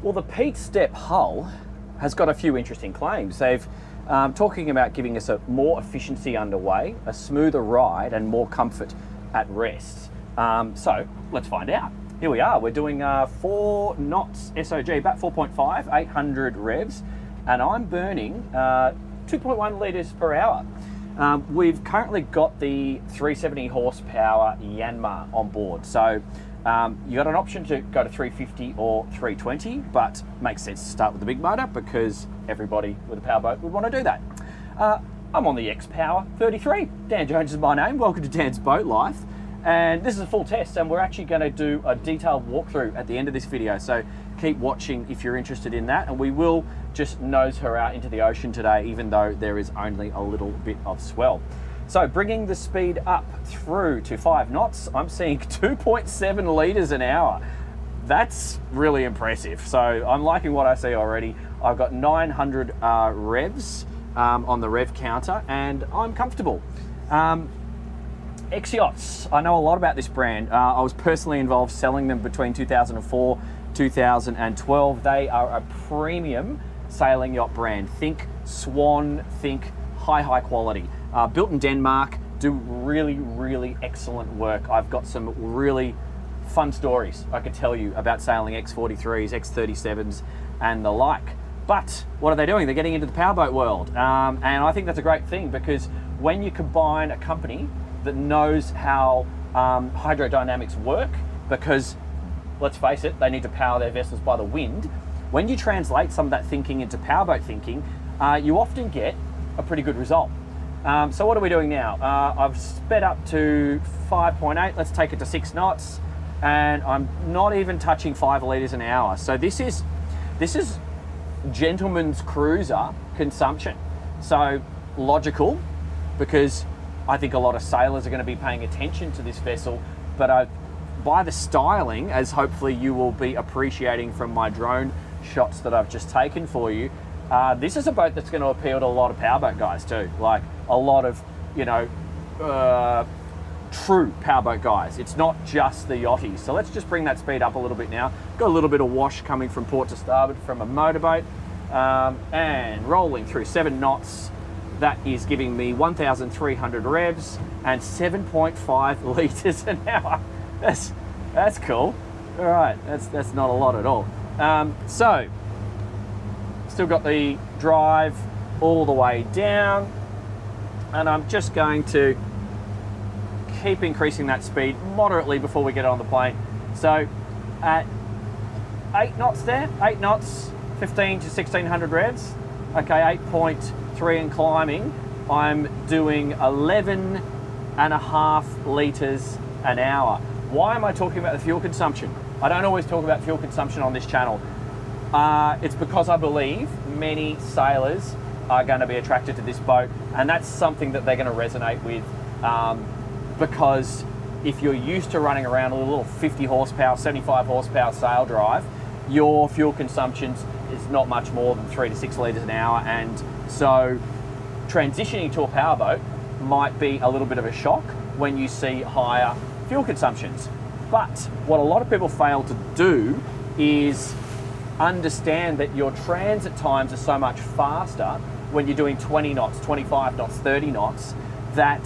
Well, the Pete Step hull has got a few interesting claims. They've talking about giving us a more efficiency underway, a smoother ride, and more comfort at rest. So let's find out. Here we are. We're doing 4 knots SOG, about 4.5, 800 revs, and I'm burning 2.1 litres per hour. We've currently got the 370 horsepower Yanmar on board. So you got an option to go to 350 or 320, but makes sense to start with the big motor because everybody with a powerboat would want to do that. I'm on the X-Power 33. Dan Jones is my name. Welcome to Dan's Boat Life. And this is a full test, and we're actually going to do a detailed walkthrough at the end of this video. So keep watching if you're interested in that, and we will just nose her out into the ocean today, even though there is only a little bit of swell. So bringing the speed up through to 5 knots, I'm seeing 2.7 litres an hour. That's really impressive. So I'm liking what I see already. I've got 900 revs on the rev counter, and I'm comfortable. X-Yachts, I know a lot about this brand. I was personally involved selling them between 2004, 2012. They are a premium sailing yacht brand. Think Swan, think high quality. Built in Denmark, do really excellent work. I've got some really fun stories I could tell you about sailing X43s, X37s and the like. But what are they doing? They're getting into the powerboat world. And I think that's a great thing, because when you combine a company that knows how hydrodynamics work, because let's face it, they need to power their vessels by the wind. When you translate some of that thinking into powerboat thinking, you often get a pretty good result. So what are we doing now? I've sped up to 5.8. Let's take it to 6 knots, and I'm not even touching 5 litres an hour. So this is gentleman's cruiser consumption. So logical, because I think a lot of sailors are going to be paying attention to this vessel, but by the styling, as hopefully you will be appreciating from my drone shots that I've just taken for you, this is a boat that's going to appeal to a lot of powerboat guys too, like a lot of, you know, true powerboat guys. It's not just the yachties. So let's just bring that speed up a little bit now. Got a little bit of wash coming from port to starboard from a motorboat, and rolling through 7 knots. That is giving me 1,300 revs and 7.5 litres an hour. That's cool. All right, that's not a lot at all. So, still got the drive all the way down, and I'm just going to keep increasing that speed moderately before we get on the plane. So, at 8 knots there, 8 knots, 15 to 1,600 revs. Okay, 8.3 and climbing, I'm doing 11.5 litres an hour. Why am I talking about the fuel consumption? I don't always talk about fuel consumption on this channel. It's because I believe many sailors are going to be attracted to this boat, and that's something that they're going to resonate with, because if you're used to running around a little 50 horsepower, 75 horsepower sail drive, your fuel consumption is not much more than 3 to 6 litres an hour, and so transitioning to a powerboat might be a little bit of a shock when you see higher fuel consumptions. But what a lot of people fail to do is understand that your transit times are so much faster when you're doing 20 knots, 25 knots, 30 knots, that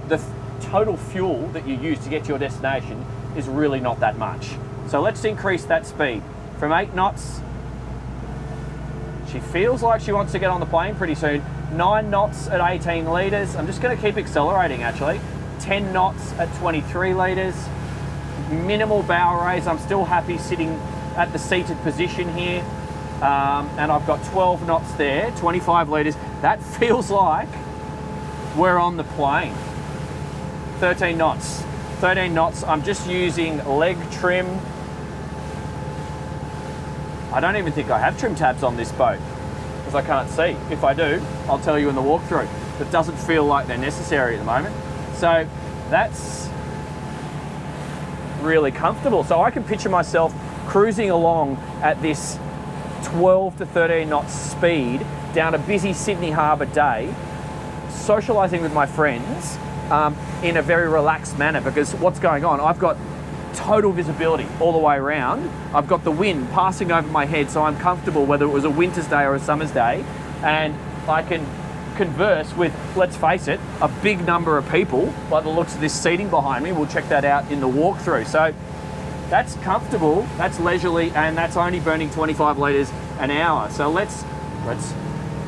the total fuel that you use to get to your destination is really not that much. So let's increase that speed from 8 knots. She feels like she wants to get on the plane pretty soon. 9 knots at 18 litres. I'm just going to keep accelerating actually. 10 knots at 23 litres. Minimal bow raise. I'm still happy sitting at the seated position here. And I've got 12 knots there, 25 litres. That feels like we're on the plane. 13 knots. 13 knots. I'm just using leg trim. I don't even think I have trim tabs on this boat because I can't see. If I do, I'll tell you in the walkthrough. It doesn't feel like they're necessary at the moment. So that's really comfortable. So I can picture myself cruising along at this 12 to 13 knots speed down a busy Sydney Harbour day, socialising with my friends in a very relaxed manner, because what's going on, I've got total visibility all the way around. I've got the wind passing over my head, so I'm comfortable whether it was a winter's day or a summer's day, and I can converse with, let's face it, a big number of people by the looks of this seating behind me. We'll check that out in the walkthrough. So that's comfortable, that's leisurely, and that's only burning 25 litres an hour. So let's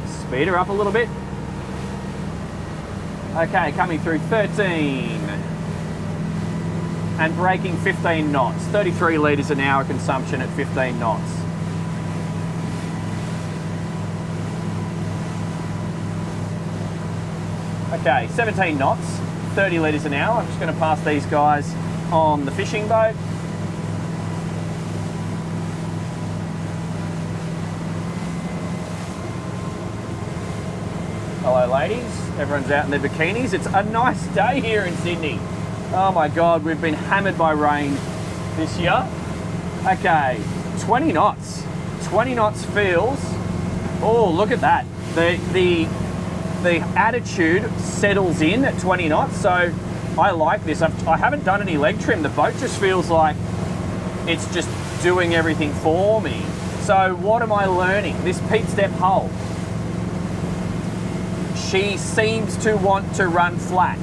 speed her up a little bit. Okay, coming through 13 and braking 15 knots, 33 litres an hour consumption at 15 knots. Okay, 17 knots, 30 litres an hour. I'm just going to pass these guys on the fishing boat. Hello ladies, everyone's out in their bikinis. It's a nice day here in Sydney. Oh my God, we've been hammered by rain this year. Okay, 20 knots. 20 knots feels, oh look at that. The attitude settles in at 20 knots, so I like this. I haven't done any leg trim. The boat just feels like it's just doing everything for me. So what am I learning? This Pete Step hull. She seems to want to run flat.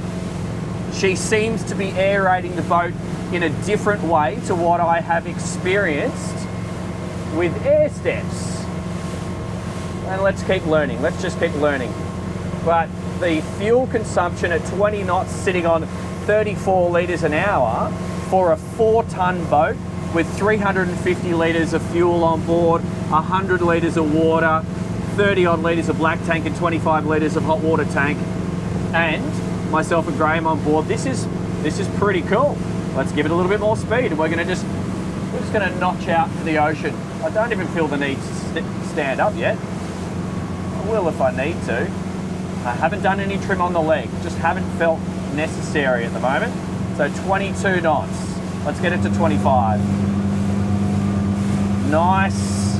She seems to be aerating the boat in a different way to what I have experienced with air steps. And let's keep learning. Let's just keep learning. But the fuel consumption at 20 knots sitting on 34 litres an hour for a 4-ton boat with 350 litres of fuel on board, 100 litres of water, 30 odd litres of black tank and 25 litres of hot water tank, and myself and Graham on board. This is pretty cool. Let's give it a little bit more speed, and we're just going to notch out to the ocean. I don't even feel the need to stand up yet. I will if I need to. I haven't done any trim on the leg, just haven't felt necessary at the moment. So 22 knots. Let's get it to 25. Nice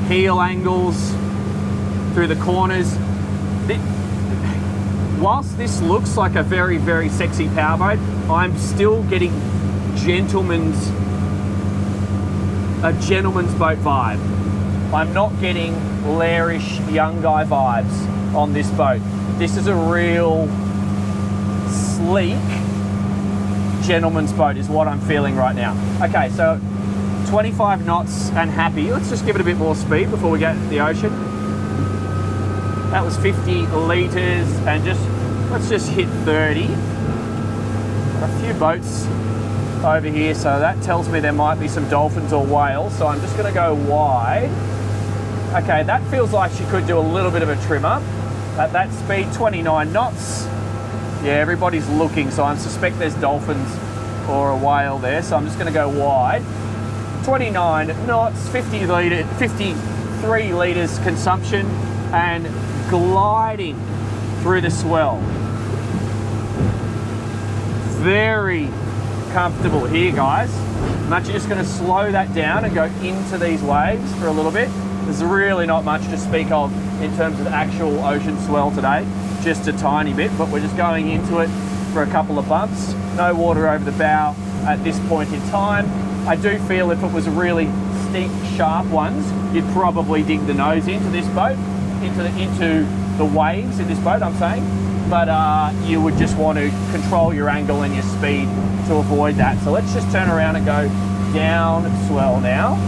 heel angles through the corners. Whilst this looks like a very, very sexy powerboat, I'm still getting a gentleman's boat vibe. I'm not getting lairish young guy vibes on this boat. This is a real sleek gentleman's boat is what I'm feeling right now. Okay, so 25 knots and happy. Let's just give it a bit more speed before we get to the ocean. That was 50 litres, and let's just hit 30. A few boats over here, so that tells me there might be some dolphins or whales, so I'm just going to go wide. Okay, that feels like she could do a little bit of a trim up. At that speed, 29 knots. Yeah, everybody's looking, so I suspect there's dolphins or a whale there, so I'm just going to go wide. 29 knots, 53 litres consumption, and gliding through the swell. Very comfortable here, guys. I'm actually just going to slow that down and go into these waves for a little bit. There's really not much to speak of in terms of actual ocean swell today, just a tiny bit, but we're just going into it for a couple of bumps. No water over the bow at this point in time. I do feel if it was really steep, sharp ones, you'd probably dig the nose into this boat, into the waves in this boat, I'm saying, but you would just want to control your angle and your speed to avoid that. So let's just turn around and go down swell now.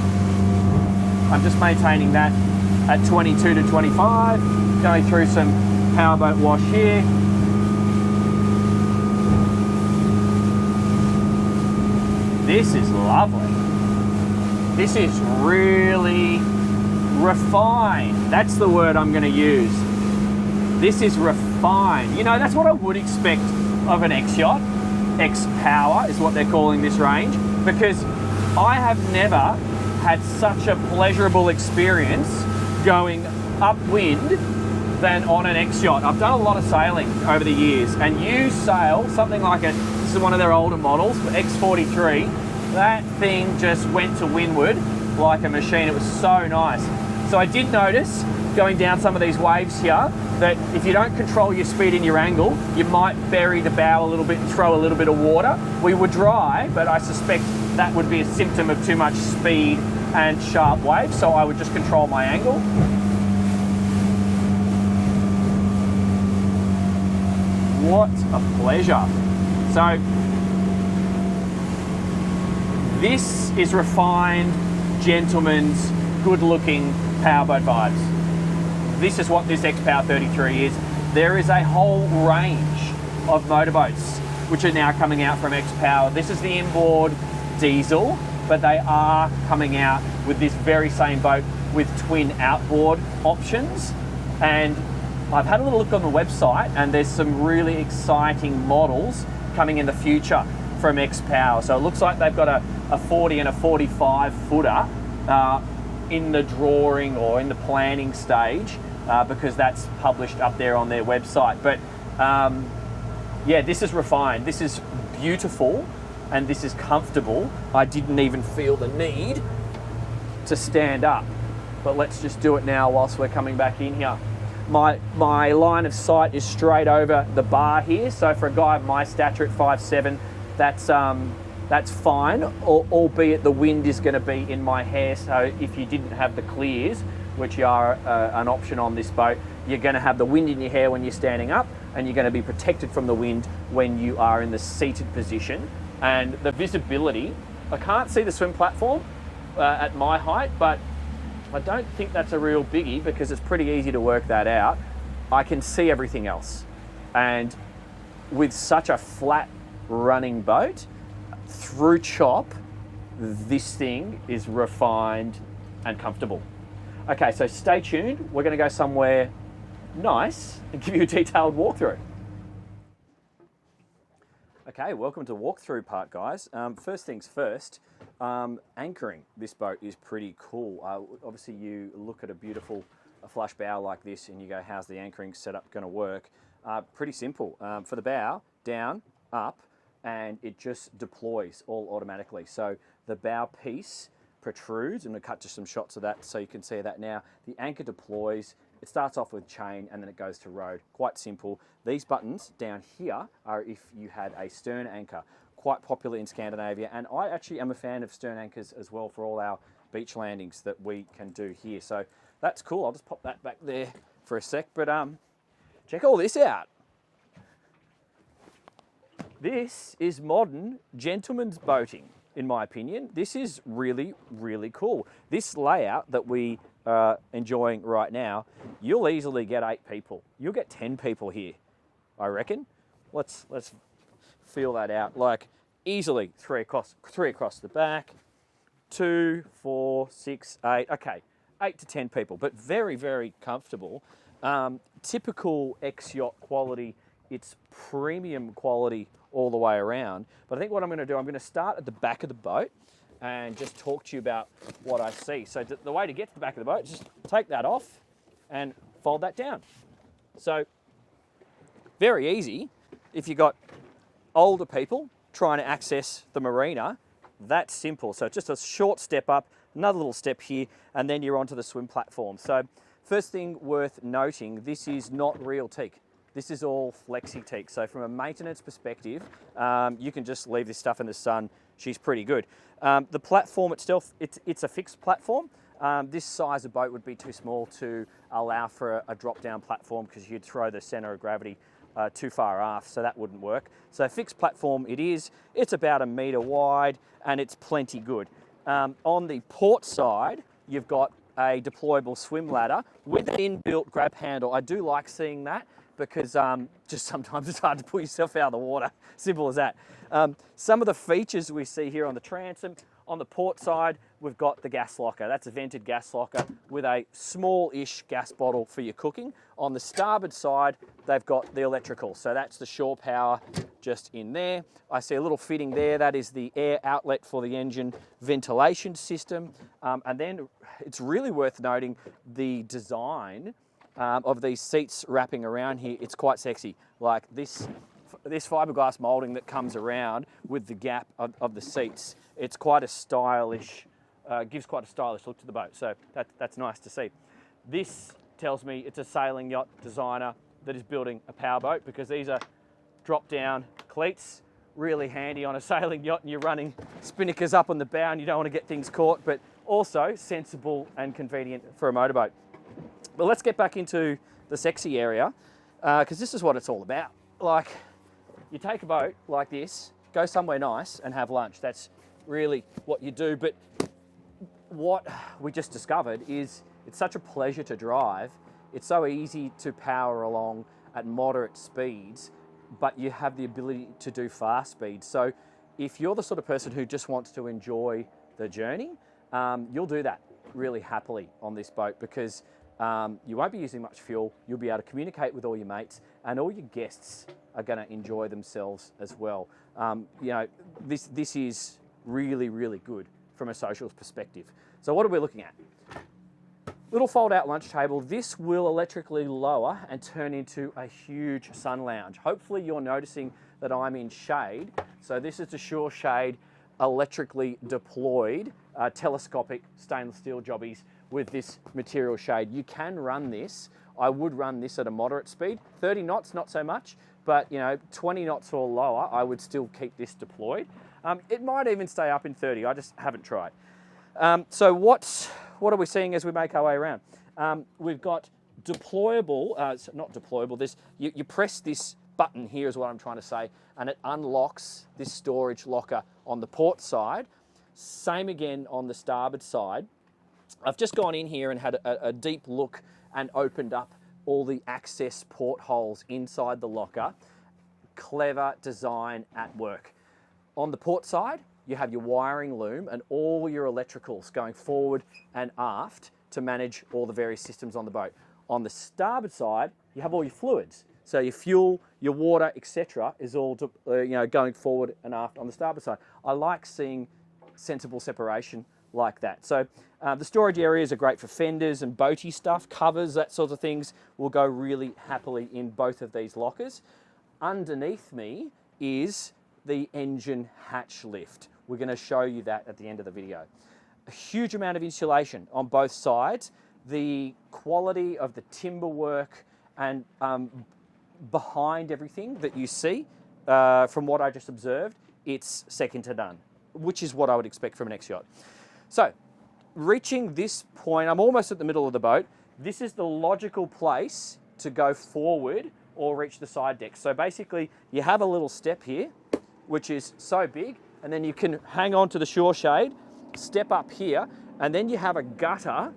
I'm just maintaining that at 22 to 25, going through some powerboat wash here. This is lovely. This is really refined. That's the word I'm going to use. This is refined. You know, that's what I would expect of an X-Yacht. X-Power is what they're calling this range, because I have never had such a pleasurable experience going upwind than on an X-Yacht. I've done a lot of sailing over the years, and you sail something like this is one of their older models, X43. That thing just went to windward like a machine. It was so nice. So I did notice going down some of these waves here that if you don't control your speed and your angle, you might bury the bow a little bit and throw a little bit of water. We were dry, but I suspect that would be a symptom of too much speed and sharp waves, so I would just control my angle. What a pleasure. So this is refined, gentleman's, good-looking powerboat vibes. This is what this X-Power 33 is. There is a whole range of motorboats which are now coming out from X-Power. This is the inboard diesel, but they are coming out with this very same boat with twin outboard options. And I've had a little look on the website, and there's some really exciting models coming in the future from X-Power. So it looks like they've got a 40 and a 45 footer in the drawing or in the planning stage, because that's published up there on their website. But yeah, this is refined, this is beautiful, and this is comfortable. I didn't even feel the need to stand up, but let's just do it now whilst we're coming back in here. My line of sight is straight over the bar here, so for a guy of my stature at 5'7", that's fine, albeit the wind is going to be in my hair. So if you didn't have the clears, which are an option on this boat, you're going to have the wind in your hair when you're standing up, and you're going to be protected from the wind when you are in the seated position. And the visibility, I can't see the swim platform at my height, but I don't think that's a real biggie because it's pretty easy to work that out. I can see everything else. And with such a flat running boat, through chop, this thing is refined and comfortable. Okay, so stay tuned. We're going to go somewhere nice and give you a detailed walkthrough. Okay, welcome to walkthrough part, guys. First things first, anchoring this boat is pretty cool. Obviously, you look at a beautiful flush bow like this and you go, how's the anchoring setup going to work? Pretty simple. For the bow, down, up, and it just deploys all automatically. So the bow piece protrudes, and we'll cut to some shots of that so you can see that now. The anchor deploys. It starts off with chain and then it goes to road. Quite simple. These buttons down here are if you had a stern anchor. Quite popular in Scandinavia, and I actually am a fan of stern anchors as well for all our beach landings that we can do here. So that's cool. I'll just pop that back there for a sec, but check all this out. This is modern gentleman's boating, in my opinion. This is really, really cool. This layout that we are enjoying right now, you'll easily get 8 people. You'll get 10 people here, I reckon. Let's feel that out. Like easily 3 across the back, 2, 4, 6, 8. Okay, 8 to 10 people, but very, very comfortable. Typical X-Yacht quality. It's premium quality all the way around. But I think what I'm going to do, I'm going to start at the back of the boat and just talk to you about what I see. So the way to get to the back of the boat is just take that off and fold that down. So very easy. If you've got older people trying to access the marina, that's simple. So just a short step up, another little step here, and then you're onto the swim platform. So first thing worth noting, this is not real teak. This is all flexi teak. So from a maintenance perspective, you can just leave this stuff in the sun. She's pretty good. The platform itself, it's a fixed platform. This size of boat would be too small to allow for a drop-down platform because you'd throw the center of gravity too far aft, so that wouldn't work. So fixed platform it is. It's about 1 meter wide and it's plenty good. On the port side, you've got a deployable swim ladder with an inbuilt grab handle. I do like seeing that, because just sometimes it's hard to pull yourself out of the water. Simple as that. Some of the features we see here on the transom, on the port side, we've got the gas locker. That's a vented gas locker with a small-ish gas bottle for your cooking. On the starboard side, they've got the electrical. So that's the shore power just in there. I see a little fitting there. That is the air outlet for the engine ventilation system. And then it's really worth noting the design of these seats wrapping around here. It's quite sexy. Like this fiberglass molding that comes around with the gap of the seats. It's quite a stylish, gives quite a stylish look to the boat. So that's nice to see. This tells me it's a sailing yacht designer that is building a powerboat, because these are drop-down cleats, really handy on a sailing yacht and you're running spinnakers up on the bow and you don't want to get things caught, but also sensible and convenient for a motorboat. But let's get back into the sexy area, because this is what it's all about. Like, you take a boat like this, go somewhere nice and have lunch. That's really what you do. But what we just discovered is it's such a pleasure to drive. It's so easy to power along at moderate speeds, but you have the ability to do fast speeds. So if you're the sort of person who just wants to enjoy the journey, you'll do that really happily on this boat, because you won't be using much fuel. You'll be able to communicate with all your mates, and all your guests are going to enjoy themselves as well. You know, this is really, really good from a socials perspective. So what are we looking at? Little fold-out lunch table. This will electrically lower and turn into a huge sun lounge. Hopefully you're noticing that I'm in shade. So this is the Shore Shade electrically deployed telescopic stainless steel jobbies with this material shade. You can run this. I would run this at a moderate speed. 30 knots, not so much, but you know, 20 knots or lower, I would still keep this deployed. It might even stay up in 30. I just haven't tried. So what are we seeing as we make our way around? We've got deployable, not deployable, this, you press this button here is what I'm trying to say, and it unlocks this storage locker on the port side. Same again on the starboard side. I've just gone in here and had a deep look and opened up all the access portholes inside the locker. Clever design at work. On the port side, you have your wiring loom and all your electricals going forward and aft to manage all the various systems on the boat. On the starboard side, you have all your fluids. So your fuel, your water, etc. is all going forward and aft on the starboard side. I like seeing sensible separation like that. So the storage areas are great for fenders and boaty stuff, covers, that sort of things will go really happily in both of these lockers. Underneath me is the engine hatch lift. We're going to show you that at the end of the video. A huge amount of insulation on both sides. The quality of the timber work and behind everything that you see, from what I just observed, it's second to none, which is what I would expect from an X-Yacht. So, reaching this point, I'm almost at the middle of the boat. This is the logical place to go forward or reach the side deck. So basically, you have a little step here, which is so big, and then you can hang on to the shore shade, step up here, and then you have a gutter,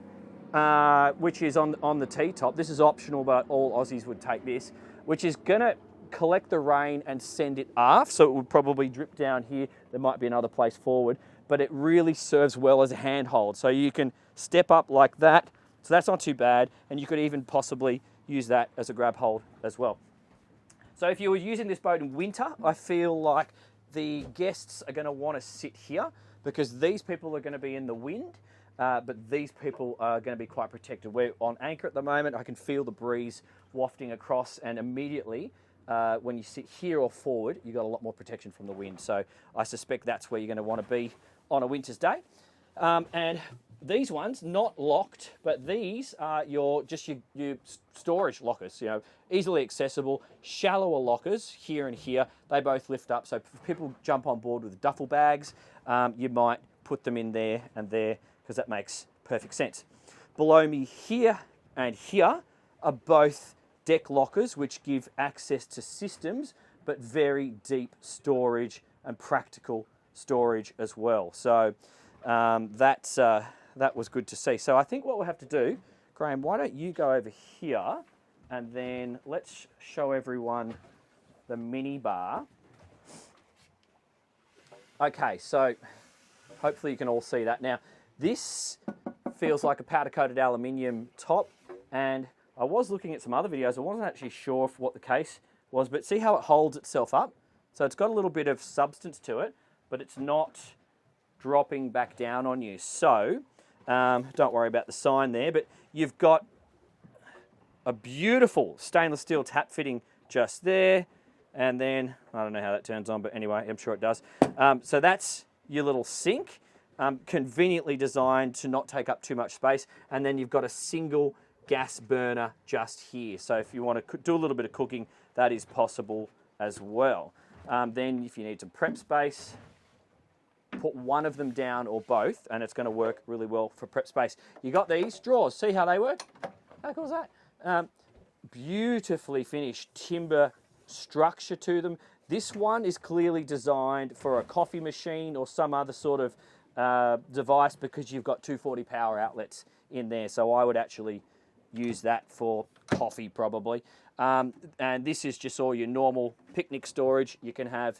which is on the T-top. This is optional, but all Aussies would take this, which is gonna collect the rain and send it aft, so it would probably drip down here. There might be another place forward, but it really serves well as a handhold. So you can step up like that, so that's not too bad, and you could even possibly use that as a grab hold as well. So if you were using this boat in winter, I feel like the guests are gonna wanna sit here, because these people are gonna be in the wind, but these people are gonna be quite protected. We're on anchor at the moment. I can feel the breeze wafting across, and immediately, when you sit here or forward, you've got a lot more protection from the wind. So I suspect that's where you're gonna wanna be on a winter's day. And these ones, not locked, but these are your storage lockers, easily accessible, shallower lockers here and here. They both lift up. So if people jump on board with duffel bags, you might put them in there and there, because that makes perfect sense. Below me here and here are both deck lockers, which give access to systems, but very deep storage and practical storage as well. So that was good to see. So I think what we'll have to do, Graham, why don't you go over here, and then let's show everyone the mini bar. Okay, so hopefully you can all see that. Now, this feels like a powder-coated aluminium top, and I was looking at some other videos. I wasn't actually sure of what the case was, but see how it holds itself up? So it's got a little bit of substance to it, but it's not dropping back down on you. So don't worry about the sign there, but you've got a beautiful stainless steel tap fitting just there, and then I don't know how that turns on, but anyway, I'm sure it does. So that's your little sink, conveniently designed to not take up too much space, and then you've got a single gas burner just here. So if you want to do a little bit of cooking, that is possible as well. Then if you need some prep space, put one of them down or both, and it's going to work really well for prep space. You got these drawers. See how they work? How cool is that? Beautifully finished timber structure to them. This one is clearly designed for a coffee machine or some other sort of device, because you've got 240 power outlets in there. So I would actually use that for coffee probably. And this is just all your normal picnic storage. You can have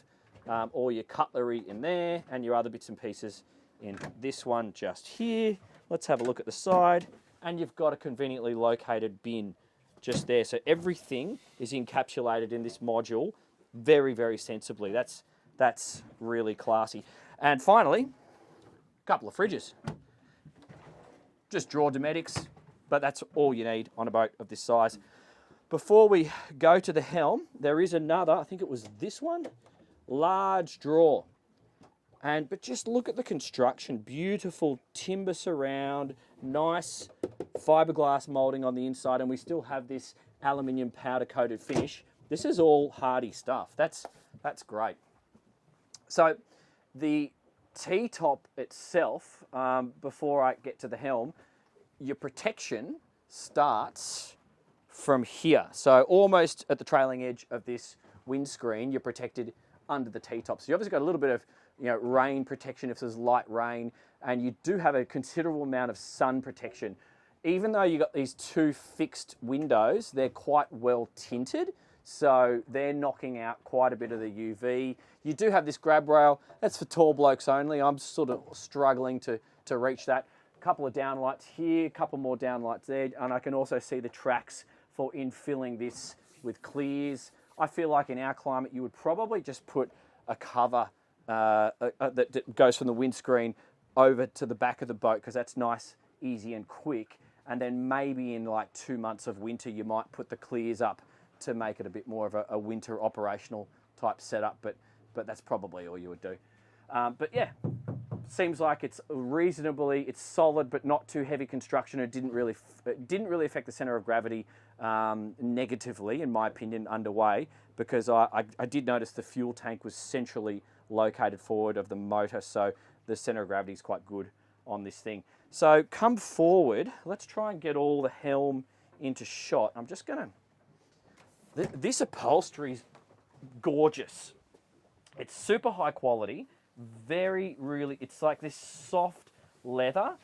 all your cutlery in there and your other bits and pieces in this one just here. Let's have a look at the side, and you've got a conveniently located bin just there. So everything is encapsulated in this module very, very sensibly. That's really classy. And finally, a couple of fridges. Just drawer domestics, but that's all you need on a boat of this size. Before we go to the helm, there is another, I think it was this one, large drawer. But just look at the construction. Beautiful timber surround, nice fiberglass molding on the inside, and we still have this aluminium powder coated finish. This is all hardy stuff. That's great. So the T-top itself, before I get to the helm, your protection starts from here. So almost at the trailing edge of this windscreen, you're protected under the T-top. So you obviously got a little bit of rain protection if there's light rain, and you do have a considerable amount of sun protection. Even though you've got these two fixed windows, they're quite well tinted, so they're knocking out quite a bit of the UV. You do have this grab rail. That's for tall blokes only. I'm sort of struggling to reach that. A couple of downlights here, a couple more downlights there, and I can also see the tracks for infilling this with clears. I feel like in our climate, you would probably just put a cover that goes from the windscreen over to the back of the boat, because that's nice, easy and quick. And then maybe in like 2 months of winter, you might put the clears up to make it a bit more of a winter operational type setup, but that's probably all you would do. But yeah, seems like it's solid but not too heavy construction. It didn't really affect the center of gravity negatively, in my opinion, underway, because I did notice the fuel tank was centrally located forward of the motor, so the center of gravity is quite good on this thing. So come forward, let's try and get all the helm into shot. I'm just gonna, this upholstery is gorgeous. It's super high quality, it's like this soft leather.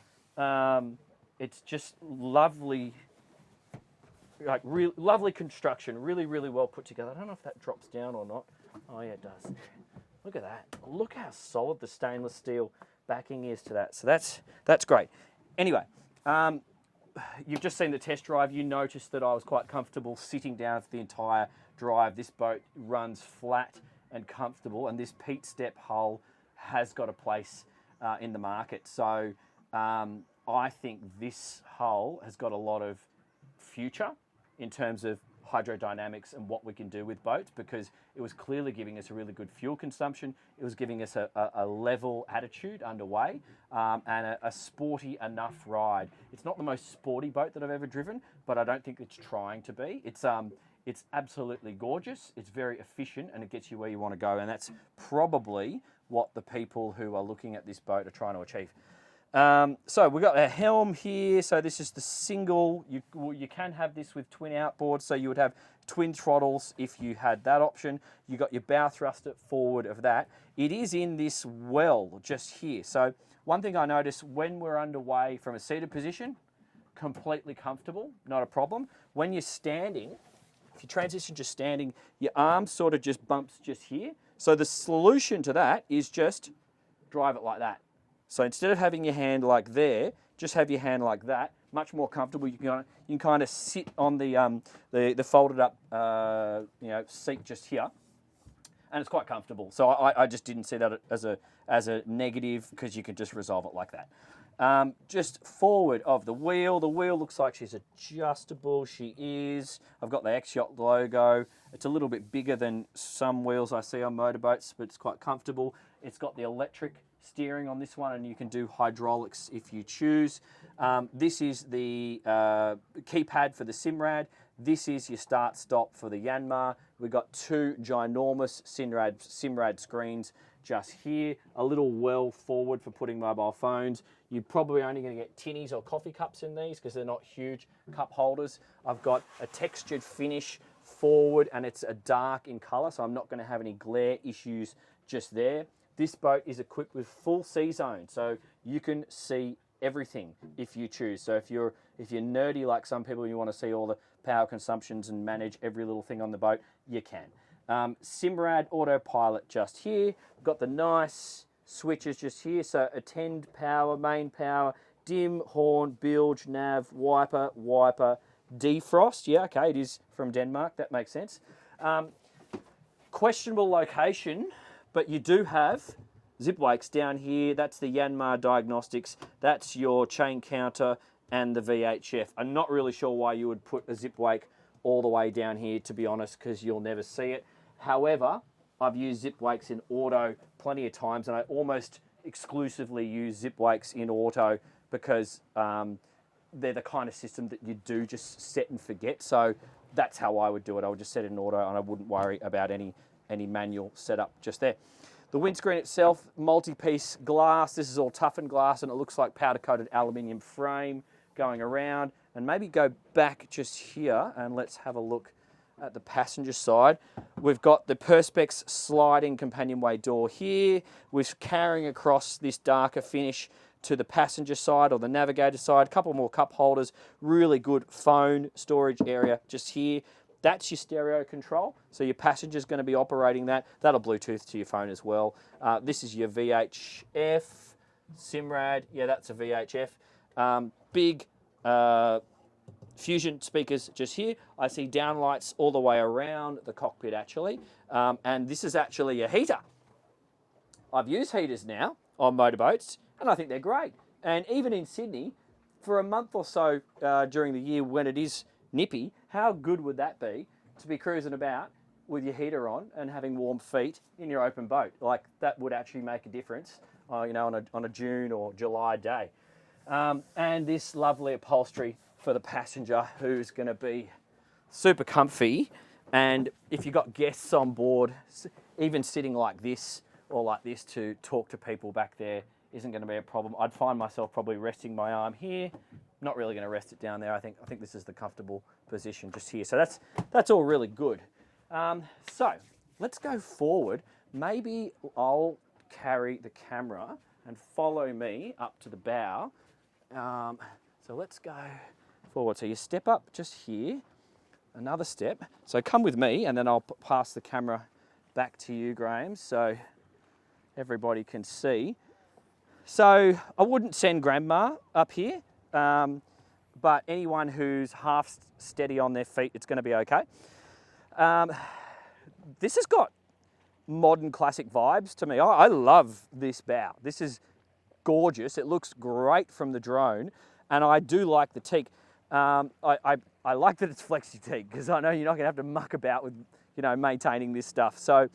It's just lovely, like lovely construction, really well put together. I don't know if that drops down or not. Oh yeah, it does. Look at that. Look how solid the stainless steel backing is to that. So that's great. Anyway, you've just seen the test drive. You noticed that I was quite comfortable sitting down for the entire drive. This boat runs flat and comfortable, and this Pete Step hull has got a place in the market. So I think this hull has got a lot of future in terms of hydrodynamics and what we can do with boats, because it was clearly giving us a really good fuel consumption. It was giving us a level attitude underway, and a sporty enough ride. It's not the most sporty boat that I've ever driven, but I don't think it's trying to be. It's absolutely gorgeous. It's very efficient, and it gets you where you want to go. And that's probably what the people who are looking at this boat are trying to achieve. So we've got a helm here. So this is the single. You can have this with twin outboards. So you would have twin throttles if you had that option. You got your bow thruster forward of that. It is in this well just here. So one thing I noticed when we're underway from a seated position, completely comfortable, not a problem. When you're standing, if you transition just standing, your arm sort of just bumps just here. So the solution to that is just drive it like that. So instead of having your hand like there, just have your hand like that. Much more comfortable. You can kind of sit on the folded up seat just here, and it's quite comfortable. So I just didn't see that as a negative, because you can just resolve it like that. Just forward of the wheel. The wheel looks like she's adjustable. She is. I've got the X-Yacht logo. It's a little bit bigger than some wheels I see on motorboats, but it's quite comfortable. It's got the electric steering on this one, and you can do hydraulics if you choose. This is the keypad for the Simrad. This is your start-stop for the Yanmar. We've got two ginormous Simrad screens just here. A little well forward for putting mobile phones. You're probably only going to get tinnies or coffee cups in these because they're not huge cup holders. I've got a textured finish forward, and it's a dark in colour, so I'm not going to have any glare issues just there. This boat is equipped with full C-zone, so you can see everything if you choose. So if you're nerdy like some people, you want to see all the power consumptions and manage every little thing on the boat, you can. Simrad autopilot just here. We've got the nice switches just here. So attend power, main power, dim, horn, bilge, nav, wiper, defrost. Yeah, okay, it is from Denmark. That makes sense. Questionable location, but you do have zip wakes down here. That's the Yanmar diagnostics. That's your chain counter and the VHF. I'm not really sure why you would put a zip wake all the way down here, to be honest, because you'll never see it. However, I've used zip wakes in auto plenty of times, and I almost exclusively use zip wakes in auto because they're the kind of system that you do just set and forget. So that's how I would do it. I would just set it in auto, and I wouldn't worry about any manual setup just there. The windscreen itself, multi-piece glass. This is all toughened glass, and it looks like powder-coated aluminium frame going around. And maybe go back just here, and let's have a look at the passenger side. We've got the Perspex sliding companionway door here. We're carrying across this darker finish to the passenger side or the navigator side. A couple more cup holders. Really good phone storage area just here. That's your stereo control. So your passenger's going to be operating that. That'll Bluetooth to your phone as well. This is your VHF. Simrad. Yeah, that's a VHF. Big Fusion speakers just here. I see downlights all the way around the cockpit actually. And this is actually a heater. I've used heaters now on motorboats, and I think they're great. And even in Sydney, for a month or so during the year when it is nippy, how good would that be to be cruising about with your heater on and having warm feet in your open boat? Like, that would actually make a difference, you know, on a June or July day. And this lovely upholstery for the passenger, who's going to be super comfy. And if you've got guests on board, even sitting like this or like this to talk to people back there isn't going to be a problem. I'd find myself probably resting my arm here. Not really going to rest it down there. I think this is the comfortable position just here. So that's all really good. So let's go forward. Maybe I'll carry the camera and follow me up to the bow. So let's go forward. So you step up just here, another step. So come with me, and then I'll pass the camera back to you, Graham, so everybody can see. So I wouldn't send Grandma up here, but anyone who's half steady on their feet, it's going to be okay. This has got modern classic vibes to me. I love this bow. This is gorgeous. It looks great from the drone, and I do like the teak. I like that it's flexi teak because I know you're not going to have to muck about with, you know, maintaining this stuff. So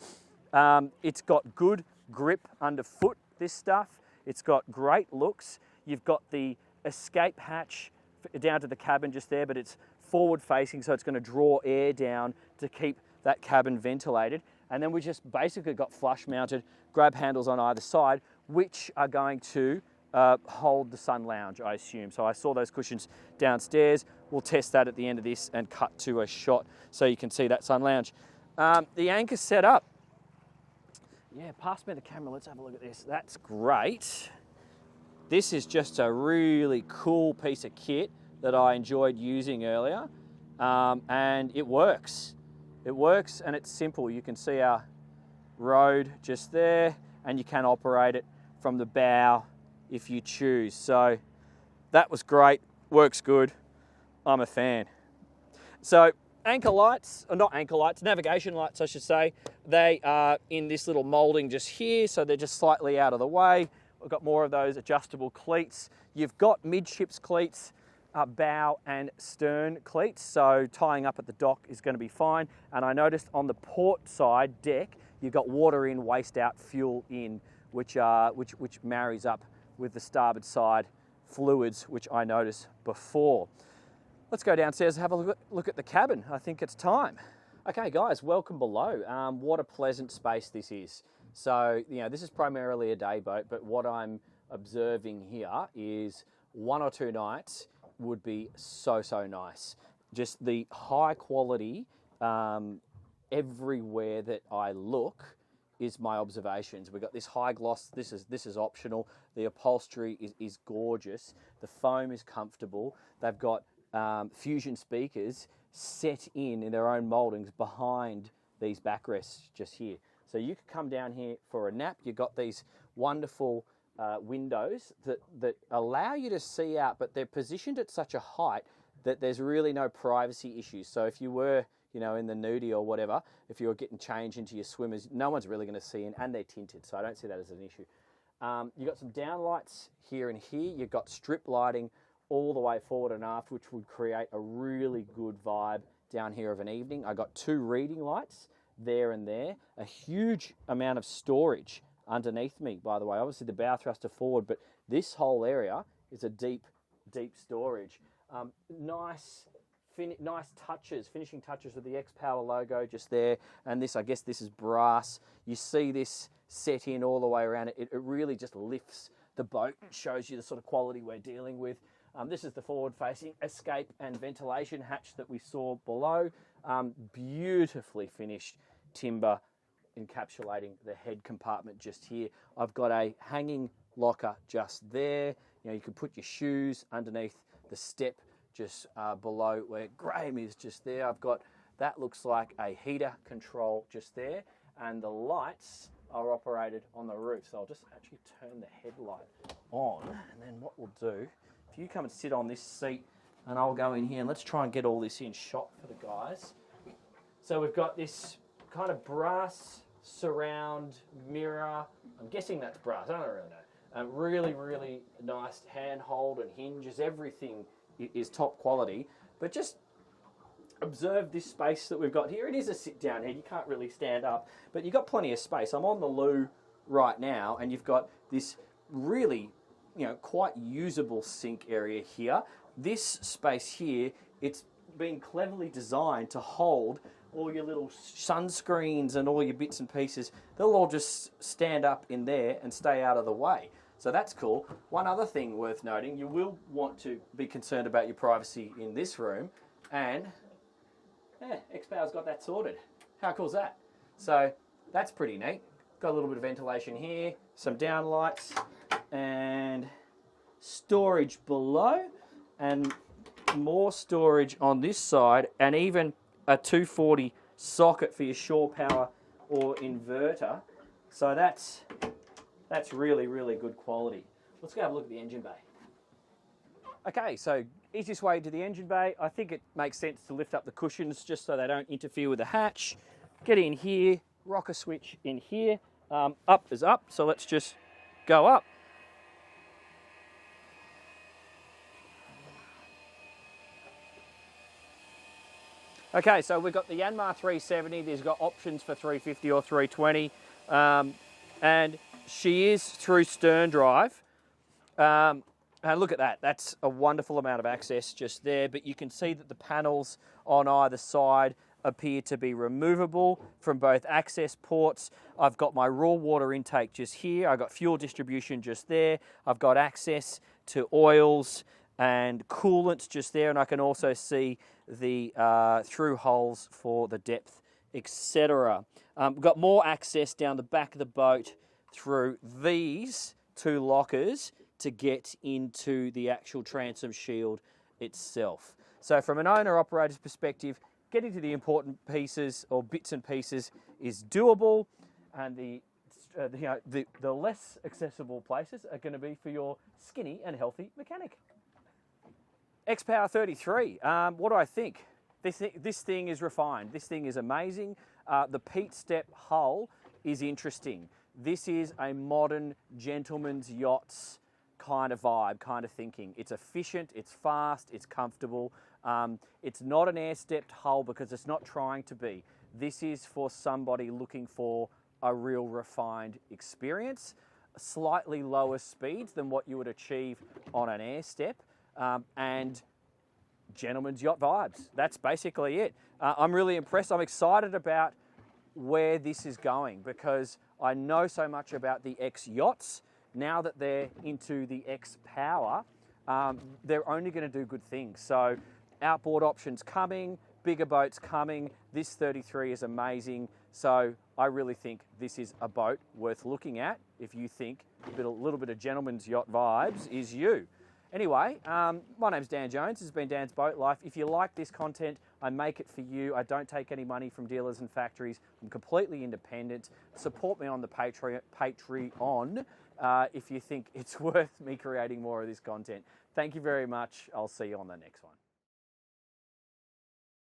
it's got good grip underfoot, this stuff. It's got great looks. You've got the escape hatch down to the cabin just there, but it's forward facing, so it's going to draw air down to keep that cabin ventilated. And then we just basically got flush mounted grab handles on either side, which are going to hold the sun lounge, I assume. So I saw those cushions downstairs. We'll test that at the end of this and cut to a shot so you can see that sun lounge. The anchor set up. Yeah, pass me the camera. Let's have a look at this. That's great. This is just a really cool piece of kit that I enjoyed using earlier. And it works. It works, and it's simple. You can see our road just there, and you can operate it from the bow if you choose. So that was great. Works good. I'm a fan. So anchor lights, or not anchor lights, navigation lights I should say, they are in this little moulding just here, so they're just slightly out of the way. We've got more of those adjustable cleats. You've got midships cleats, bow and stern cleats, so tying up at the dock is going to be fine. And I noticed on the port side deck, you've got water in, waste out, fuel in which marries up with the starboard side fluids, which I noticed before. Let's go downstairs and have a look at the cabin. I think it's time. Okay, guys, welcome below. What a pleasant space this is. So, this is primarily a day boat, but what I'm observing here is 1 or 2 nights would be so nice. Just the high quality everywhere that I look is my observations. We've got this high gloss, this is optional. The upholstery is gorgeous. The foam is comfortable. They've got fusion speakers set in their own mouldings behind these backrests just here. So you could come down here for a nap. You've got these wonderful windows that allow you to see out, but they're positioned at such a height that there's really no privacy issues. So if you were, in the nudie or whatever, if you were getting changed into your swimmers, no one's really going to see in, and they're tinted, so I don't see that as an issue. You've got some downlights here and here. You've got strip lighting all the way forward and aft, which would create a really good vibe down here of an evening. I got 2 reading lights there and there, a huge amount of storage underneath me, by the way. Obviously the bow thruster forward, but this whole area is a deep storage. Nice touches, finishing touches with the X-Power logo just there, and this, I guess this is brass. You see this set in all the way around it. It really just lifts the boat, shows you the sort of quality we're dealing with. This is the forward-facing escape and ventilation hatch that we saw below. Beautifully finished timber encapsulating the head compartment just here. I've got a hanging locker just there. You can put your shoes underneath the step just below where Graham is just there. I've got, that looks like a heater control just there, and the lights are operated on the roof. So I'll just actually turn the headlight on, and then what we'll do, if you come and sit on this seat, and I'll go in here, and let's try and get all this in shot for the guys. So we've got this kind of brass surround mirror. I'm guessing that's brass, I don't really know. Really nice handhold and hinges. Everything is top quality, but just observe this space that we've got here. It is a sit down head, you can't really stand up, but you've got plenty of space. I'm on the loo right now, and you've got this really, quite usable sink area here. This space here, it's been cleverly designed to hold all your little sunscreens and all your bits and pieces. They'll all just stand up in there and stay out of the way. So that's cool. One other thing worth noting, you will want to be concerned about your privacy in this room, and X-Power's got that sorted. How cool is that? So that's pretty neat. Got a little bit of ventilation here, some downlights, and storage below, and more storage on this side, and even a 240 socket for your shore power or inverter. So that's really good quality. Let's go have a look at the engine bay. Okay, so easiest way to the engine bay, I think it makes sense to lift up the cushions just so they don't interfere with the hatch. Get in here, rocker switch in here. Up is up, so let's just go up. Okay, so we've got the Yanmar 370. There's got options for 350 or 320. And she is through stern drive. And look at that. That's a wonderful amount of access just there. But you can see that the panels on either side appear to be removable from both access ports. I've got my raw water intake just here. I've got fuel distribution just there. I've got access to oils and coolants just there. And I can also see the through holes for the depth, etc. We've got more access down the back of the boat through these 2 lockers to get into the actual transom shield itself. So from an owner-operator's perspective, getting to the important pieces or bits and pieces is doable, and the less accessible places are going to be for your skinny and healthy mechanic. X-Power 33, what do I think? This thing is refined. This thing is amazing. The Pete Step hull is interesting. This is a modern gentleman's yachts kind of vibe, kind of thinking. It's efficient, it's fast, it's comfortable. It's not an air-stepped hull because it's not trying to be. This is for somebody looking for a real refined experience. slightly lower speeds than what you would achieve on an air step, and gentleman's yacht vibes. That's basically it. I'm really impressed. I'm excited about where this is going because I know so much about the X-Yachts. Now that they're into the X-Power, they're only going to do good things. So outboard options coming, bigger boats coming. This 33 is amazing. So I really think this is a boat worth looking at if you think a little bit of gentleman's yacht vibes is you. Anyway, my name's Dan Jones. This has been Dan's Boat Life. If you like this content, I make it for you. I don't take any money from dealers and factories. I'm completely independent. Support me on the Patreon if you think it's worth me creating more of this content. Thank you very much. I'll see you on the next one.